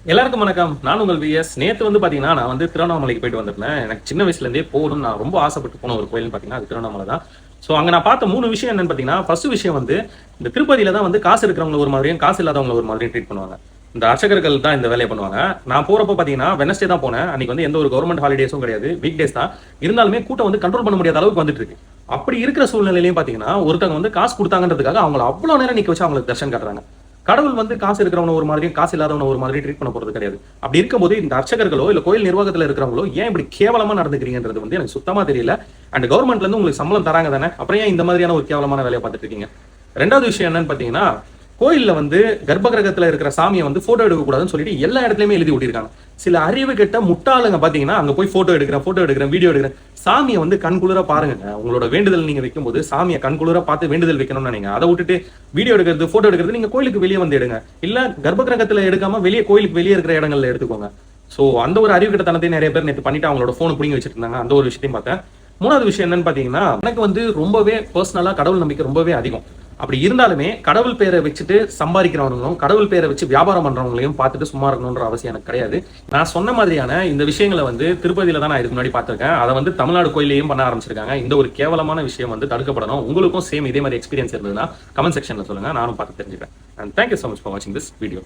எல்லாருக்கும் வணக்கம். நான் உங்கள் விஎஸ். நேத்து வந்து பாத்தீங்கன்னா நான் வந்து திருவண்ணாமலைக்கு போயிட்டு வந்திருந்தேன். எனக்கு சின்ன வயசுல இருந்தே போகணும்னு நான் ரொம்ப ஆசைப்பட்டு போன ஒரு கோயில்னு பாத்தீங்கன்னா அது திருவண்ணாமலை தான். ஸோ அங்க நான் பார்த்த 3 விஷயம் என்னன்னு பாத்தீங்கன்னா, ஃபர்ஸ்ட் விஷயம் வந்து இந்த திருப்பதியில தான் வந்து காசு இருக்கிறவங்க ஒரு மாதிரியும் காசு இல்லாதவங்க ஒரு மாதிரியும் ட்ரீட் பண்ணுவாங்க. இந்த அர்ச்சகர்கள் தான் இந்த வேலையை பண்ணுவாங்க. நான் போறப்போ பாத்தீங்கன்னா வெனஸ்டே தான் போனேன். அன்னைக்கு வந்து எந்த ஒரு கவர்மெண்ட் ஹாலிடேஸும் கிடையாது, வீக் டேஸ் தான். இருந்தாலுமே கூட்டம் வந்து கண்ட்ரோல் பண்ண முடியாத அளவுக்கு வந்துட்டு இருக்கு. அப்படி இருக்கிற சூழ்நிலையிலையும் பாத்தீங்கன்னா ஒருத்தவங்க வந்து காசு கொடுத்தாங்கன்றதுக்காக அவங்கள அவ்வளவு நேரம் நிக்க வச்சு அவங்களுக்கு தர்ஷன் காட்டுறாங்க. கடவுள் வந்து காசு இருக்கிறவன ஒரு மாதிரியும் காசு இல்லாதவன ஒரு மாதிரி ட்ரீட் பண்ண போறது கிடையாது. அப்படி இருக்கும்போது இந்த அர்ச்சகர்களோ இல்ல கோயில் நிர்வாகத்துல இருக்கிறவங்களோ ஏன் இப்படி கேவலமா நடந்துக்கிறீங்கன்றது வந்து எனக்கு சுத்தமா தெரியல. அண்ட் கவர்மெண்ட்ல இருந்து உங்களுக்கு சம்பளம் தராங்க தானே, அப்புறம் ஏன் இந்த மாதிரியான ஒரு கேவலமான வேலையை பார்த்துட்டு இருக்கீங்க? ரெண்டாவது விஷயம் என்னன்னு பாத்தீங்கன்னா, கோயில்ல வந்து கர்ப்ப கிரகத்துல இருக்கிற சாமியை வந்து போட்டோ எடுக்க கூடாதுன்னு சொல்லிட்டு எல்லா இடத்துலயுமே எழுதி ஒட்டிருக்காங்க. சில அறிவு கெட்ட முட்டாளுங்க பாத்தீங்கன்னா அங்க போய் போட்டோ எடுக்கிறேன் வீடியோ எடுக்கிறேன். சாமியை வந்து கண்குளிர பாருங்க. உங்களோட வேண்டுதல் நீங்க வைக்கும் போது சாமியை கண்குளிர பார்த்து வேண்டுதல் வைக்கணும்னு நீங்க அதை விட்டுட்டு வீடியோ எடுக்கிறது போட்டோ எடுக்கிறது நீங்க கோயிலுக்கு வெளியே வந்து எடுங்க. இல்ல கர்ப்ப கிரகத்துல எடுக்காம வெளியே கோயிலுக்கு வெளியே இருக்கிற இடங்கள்ல எடுத்துக்கோங்க. சோ அந்த ஒரு அறிவு கிட்டத்தனத்தை நிறைய பேர் நேற்று பண்ணிட்டு அவங்களோட போன் பிடிங்கி வச்சிட்டு இருந்தாங்க. அந்த ஒரு விஷயத்தையும் பார்த்தேன். மூணாவது விஷயம் என்னன்னு பாத்தீங்கன்னா, எனக்கு வந்து ரொம்பவே பர்சனலா கடவுள் நம்பிக்கை ரொம்பவே அதிகம். அப்படி இருந்தாலுமே கடவுள் பேரை வச்சுட்டு சம்பாதிக்கிறவங்களும் கடவுள் பேரை வச்சு வியாபாரம் பண்றவங்களையும் பார்த்துட்டு சும்மா இருக்கணும்ன்ற அவசியம் எனக்கு கிடையாது. நான் சொன்ன மாதிரியான இந்த விஷயங்களை வந்து திருப்பதியில தான் நான் இதுக்கு முன்னாடி பார்த்திருக்கேன். அதை வந்து தமிழ்நாடு கோயிலையும் பண்ண ஆரம்பிச்சிருக்காங்க. இந்த ஒரு கேவலமான விஷயம் வந்து தடுக்கப்படணும். உங்களுக்கும் சேம் இதே மாதிரி எக்ஸ்பீரியன்ஸ் இருந்ததுன்னா கமெண்ட் செக்ஷன்ல சொல்லுங்க, நானும் பார்த்து தெரிஞ்சுக்கிறேன். And thank you so much for watching this video.